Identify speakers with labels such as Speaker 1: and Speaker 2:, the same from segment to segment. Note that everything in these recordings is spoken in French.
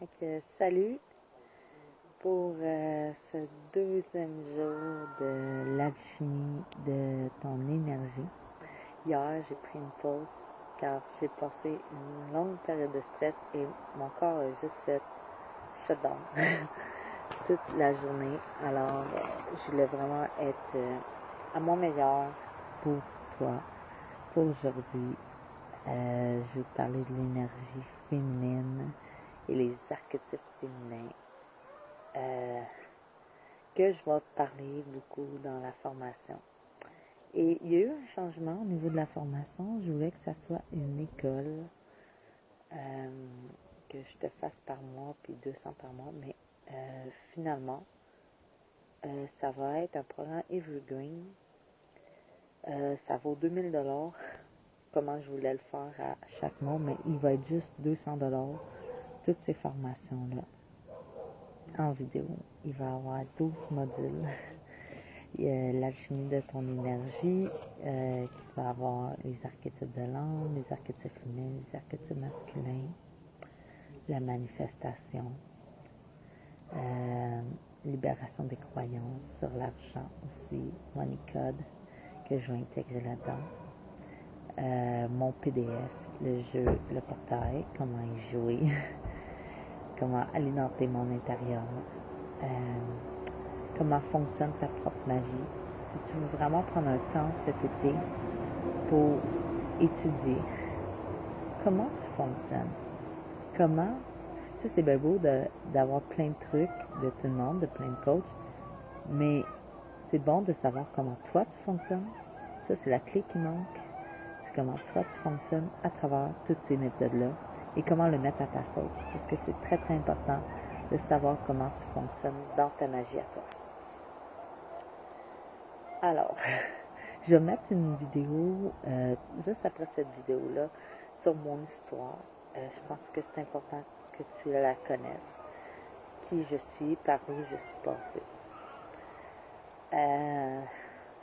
Speaker 1: Fait que, salut pour ce deuxième jour de l'alchimie de ton énergie. Hier, j'ai pris une pause car j'ai passé une longue période de stress et mon corps a juste fait shutdown toute la journée. Alors, je voulais vraiment être à mon meilleur pour toi, pour aujourd'hui. Je vais te parler de l'énergie féminine et les archétypes féminins que je vais te parler beaucoup dans la formation. Et il y a eu un changement au niveau de la formation. Je voulais que ça soit une école, que je te fasse par mois, puis 200 par mois, mais finalement, ça va être un programme Evergreen. Ça vaut 2000$, comment je voulais le faire à chaque mois, mais il va être juste 200$, toutes ces formations-là, en vidéo. Il va y avoir 12 modules. Il y a l'alchimie de ton énergie, qui va avoir les archétypes de l'âme, les archétypes féminins, les archétypes masculins, la manifestation, libération des croyances sur l'argent aussi, Money Code, que je vais intégrer là-dedans. Mon PDF, le jeu, le portail, comment y jouer, comment alimenter mon intérieur, comment fonctionne ta propre magie. Si tu veux vraiment prendre un temps cet été pour étudier comment tu fonctionnes, comment, tu sais, c'est bien beau d'avoir plein de trucs de tout le monde, de plein de coachs, mais c'est bon de savoir comment toi tu fonctionnes. Ça, c'est la clé qui manque. C'est comment toi tu fonctionnes à travers toutes ces méthodes-là et comment le mettre à ta sauce. Parce que c'est très, très important de savoir comment tu fonctionnes dans ta magie à toi. Alors, je vais mettre une vidéo, juste après cette vidéo-là, sur mon histoire. Je pense que c'est important que tu la connaisses. Qui je suis, par où je suis passée.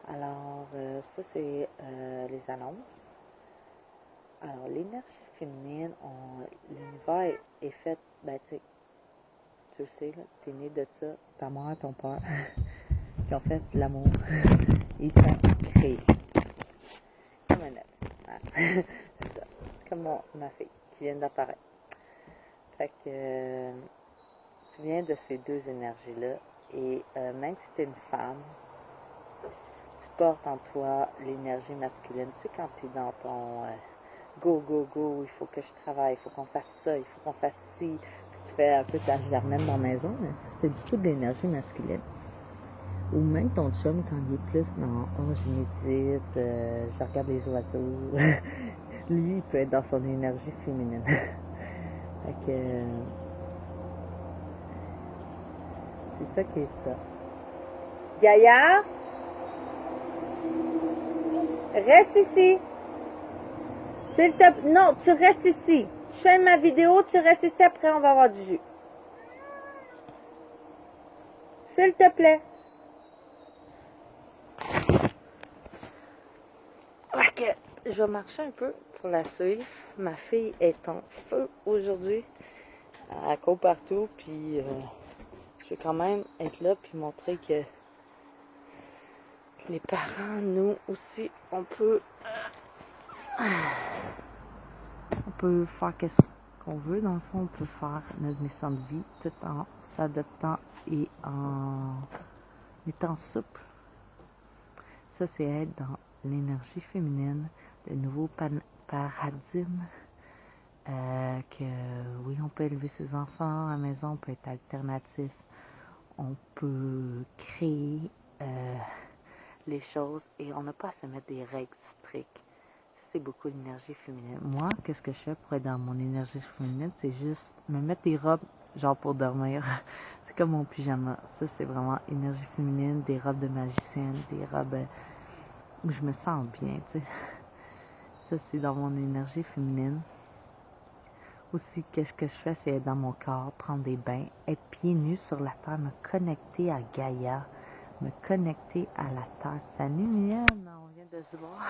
Speaker 1: Alors, ça c'est les annonces. Alors, l'énergie féminine, l'univers est fait, ben tu le sais, t'es né de ça, ta mère, ton père, qui ont fait l'amour. Ils t'ont créé. Comme un œuf. Hein? C'est ça. C'est comme ma fille qui vient d'apparaître. Fait que tu viens de ces deux énergies-là. Et même si tu es une femme, tu portes en toi l'énergie masculine. Tu sais, quand tu es dans ton go, go, go, il faut que je travaille, il faut qu'on fasse ça, il faut qu'on fasse ci. Puis tu fais un peu ta germaine dans la maison, mais ça, c'est beaucoup de l'énergie masculine. Ou même ton chum, quand il est plus dans « oh, je médite, je regarde les oiseaux », lui, il peut être dans son énergie féminine. Fait que c'est ça qui est ça. Gaïa, reste ici. S'il te plaît, non, tu restes ici. Je fais ma vidéo, tu restes ici, après on va avoir du jus. S'il te plaît. Ok, je vais marcher un peu pour la suivre. Ma fille est en feu aujourd'hui. Elle court partout, puis je vais quand même être là puis montrer que les parents, nous aussi, on peut faire qu'est-ce qu'on veut. Dans le fond, on peut faire notre mission de vie tout en s'adaptant et en étant souple. Ça, c'est être dans l'énergie féminine, le nouveau paradigme. Que oui, on peut élever ses enfants à la maison, on peut être alternatif, on peut créer les choses et on n'a pas à se mettre des règles strictes. Ça, c'est beaucoup l'énergie féminine. Moi, qu'est-ce que je fais pour être dans mon énergie féminine? C'est juste me mettre des robes, genre pour dormir. C'est comme mon pyjama. Ça, c'est vraiment énergie féminine, des robes de magicienne, des robes où je me sens bien, tu sais. Ça, c'est dans mon énergie féminine. Aussi, qu'est-ce que je fais, c'est être dans mon corps, prendre des bains, être pieds nus sur la terre, me connecter à Gaïa, me connecter à la terre. Salut Mienne, on vient de se voir.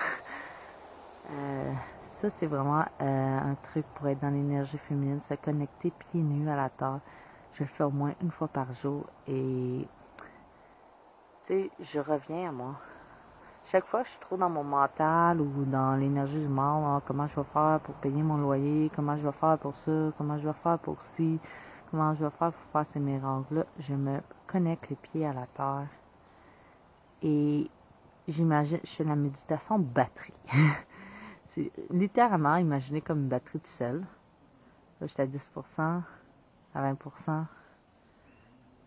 Speaker 1: ça, c'est vraiment un truc pour être dans l'énergie féminine, se connecter pieds nus à la terre. Je le fais au moins une fois par jour et, tu sais, je reviens à moi. Chaque fois que je suis trop dans mon mental ou dans l'énergie du monde, hein, comment je vais faire pour payer mon loyer, comment je vais faire pour ça, comment je vais faire pour ci, comment je vais faire pour faire ces miracles-là, je me connecte les pieds à la terre et j'imagine, je fais la méditation batterie. C'est littéralement imaginé comme une batterie de sel. Là, j'étais à 10%, à 20%,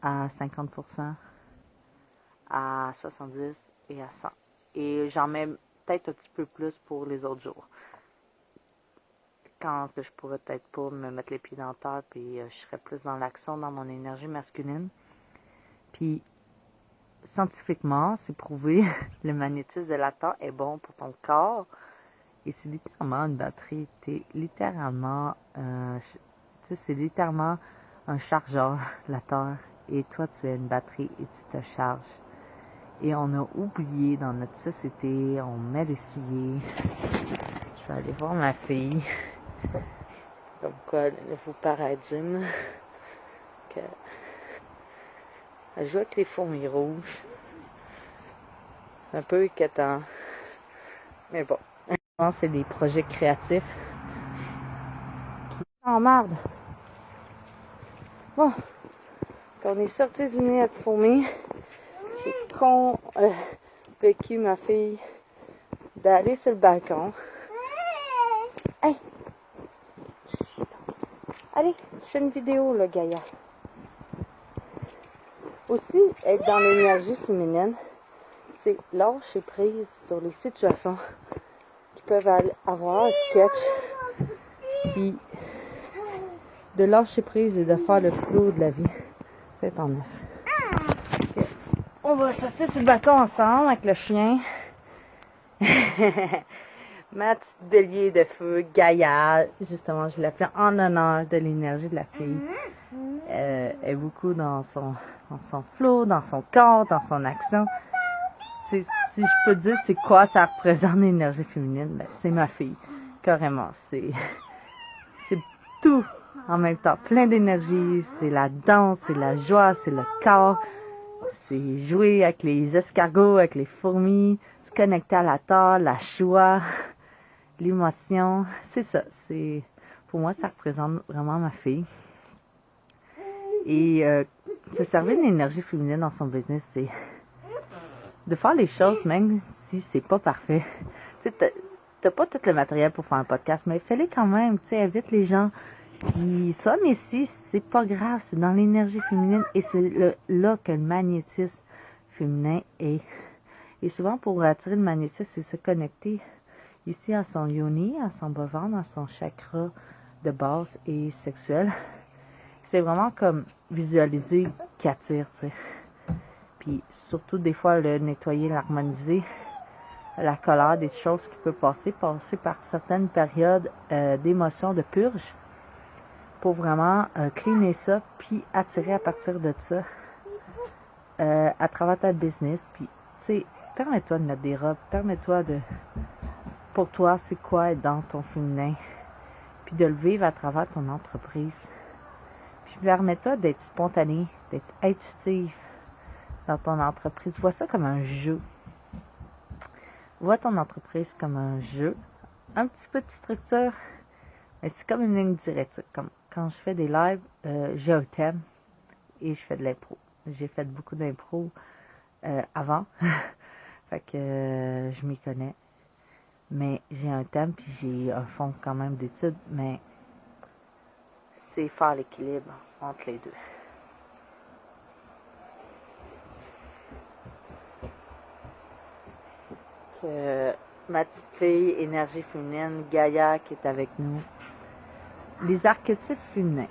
Speaker 1: à 50%, à 70% et à 100%. Et j'en mets peut-être un petit peu plus pour les autres jours. Quand je pourrais peut-être pas me mettre les pieds dans la terre, puis je serais plus dans l'action, dans mon énergie masculine. Puis, scientifiquement, c'est prouvé, le magnétisme de la terre est bon pour ton corps. Et c'est littéralement une batterie. T'es littéralement, c'est littéralement un chargeur, la terre. Et toi, tu es une batterie et tu te charges. Et on a oublié dans notre société, on met l'essuyer. Je vais aller voir ma fille. Comme quoi, le nouveau paradigme. Elle joue avec les fourmis rouges. C'est un peu éclatant. Mais bon. C'est des projets créatifs qui s'emmerdent. Bon. Quand on est sorti du nid à fourmis, j'ai convaincu ma fille d'aller sur le balcon. Hey! Allez, je fais une vidéo, là, Gaïa. Aussi, être dans l'énergie féminine, c'est lâcher prise sur les situations qui peuvent avoir un sketch, puis de lâcher prise et de faire le flow de la vie. C'est en neuf. Okay. On va sortir sur le balcon ensemble avec le chien. Ma petite bélier de feu, Gaïa, justement, je l'appelle en honneur de l'énergie de la fille. Elle est beaucoup dans son flow, dans son corps, dans son action. Si je peux dire c'est quoi ça représente l'énergie féminine, ben, c'est ma fille, carrément. C'est tout en même temps, plein d'énergie, c'est la danse, c'est la joie, c'est le corps, c'est jouer avec les escargots, avec les fourmis, se connecter à la terre, la joie, l'émotion, c'est ça. Pour moi, ça représente vraiment ma fille. Et se servir de l'énergie féminine dans son business, c'est de faire les choses même si c'est pas parfait. Tu sais, t'as pas tout le matériel pour faire un podcast, mais fais-les quand même. Tu sais, invite les gens qui soient, mais si c'est pas grave, c'est dans l'énergie féminine et c'est là que le magnétisme féminin est. Et souvent, pour attirer le magnétisme, c'est se connecter ici à son yoni, à son bas-ventre, à son chakra de base et sexuel. C'est vraiment comme visualiser qui attire, tu sais. Puis surtout, des fois, le nettoyer, l'harmoniser, la colère, des choses qui peuvent passer par certaines périodes d'émotions, de purge, pour vraiment cleaner ça, puis attirer à partir de ça à travers ta business. Puis, tu sais, permets-toi de mettre des robes, permets-toi de... Pour toi, c'est quoi être dans ton féminin, puis de le vivre à travers ton entreprise. Puis permets-toi d'être spontané, d'être intuitif dans ton entreprise. Vois ça comme un jeu. Vois ton entreprise comme un jeu. Un petit peu de structure, mais c'est comme une ligne directe. Comme quand je fais des lives, j'ai un thème et je fais de l'impro. J'ai fait beaucoup d'impro avant. Fait que je m'y connais. Mais j'ai un thème puis j'ai un fond quand même d'études, mais c'est faire l'équilibre entre les deux. Ma petite fille, énergie féminine, Gaïa, qui est avec nous. Les archétypes féminins.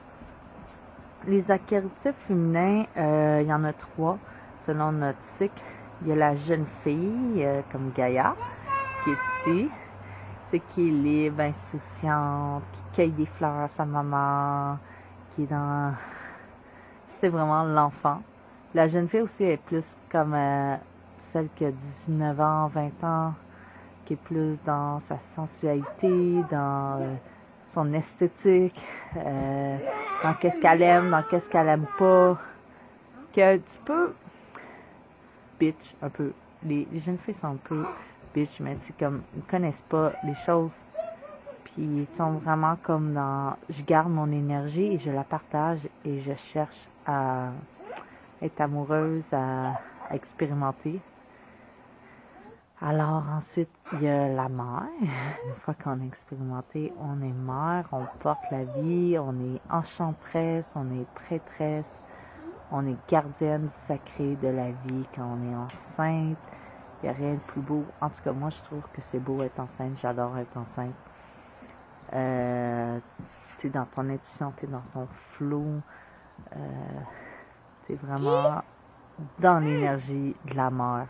Speaker 1: Les archétypes féminins, il y en a 3, selon notre cycle. Il y a la jeune fille, comme Gaïa, qui est ici. C'est qui est libre, insouciante, qui cueille des fleurs à sa maman, qui est dans... C'est vraiment l'enfant. La jeune fille aussi est plus comme celle qui a 19 ans, 20 ans, qui est plus dans sa sensualité, dans son esthétique, dans qu'est-ce qu'elle aime, dans qu'est-ce qu'elle aime pas, qui est un petit peu bitch, un peu. Les jeunes filles sont un peu bitch, mais c'est comme, ils connaissent pas les choses, puis ils sont vraiment comme dans, je garde mon énergie et je la partage et je cherche à être amoureuse, à expérimenter. Alors ensuite, il y a la mère. Une fois qu'on a expérimenté, on est mère, on porte la vie, on est enchanteresse, on est prêtresse, on est gardienne du sacré de la vie quand on est enceinte. Il n'y a rien de plus beau. En tout cas, moi, je trouve que c'est beau être enceinte. J'adore être enceinte. Tu es dans ton intuition, tu es dans ton flow. Tu es vraiment dans l'énergie de la mère.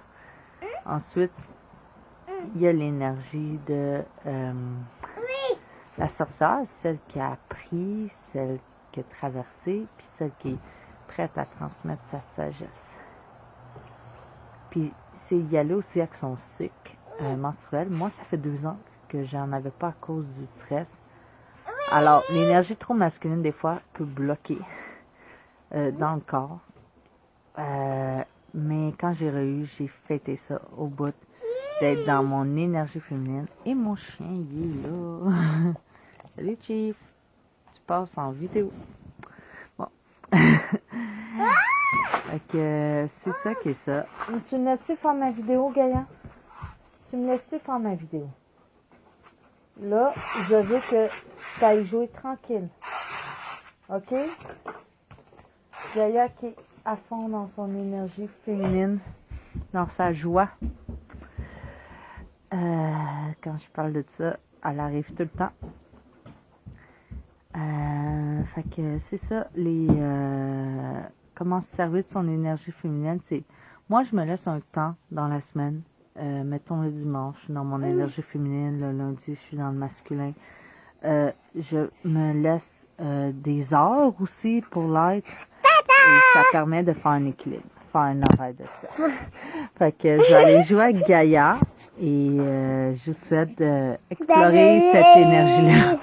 Speaker 1: Ensuite, il y a l'énergie de la sorcière, celle qui a appris, celle qui a traversé, puis celle qui est prête à transmettre sa sagesse. Puis c'est y aller aussi avec son cycle menstruel. Moi, ça fait 2 ans que j'en avais pas à cause du stress. Alors, l'énergie trop masculine, des fois, peut bloquer dans le corps. Mais quand j'ai fêté ça au bout d'être dans mon énergie féminine. Et mon chien, il est là. Salut, Chief. Tu passes en vidéo. Bon. Fait que c'est ça qui est ça. Tu me laisses-tu faire ma vidéo, Gaïa? Tu me laisses-tu faire ma vidéo? Là, je veux que tu ailles jouer tranquille. OK? Gaïa qui est à fond dans son énergie féminine, dans sa joie. Quand je parle de ça, elle arrive tout le temps. Fait que c'est ça, comment se servir de son énergie féminine, c'est, moi je me laisse un temps dans la semaine, mettons le dimanche, je suis dans mon énergie féminine, le lundi je suis dans le masculin, je me laisse des heures aussi pour l'être, et ça permet de faire un équilibre, faire un arrêt de ça. Fait que je vais aller jouer avec Gaïa, et je vous souhaite d'explorer cette énergie-là.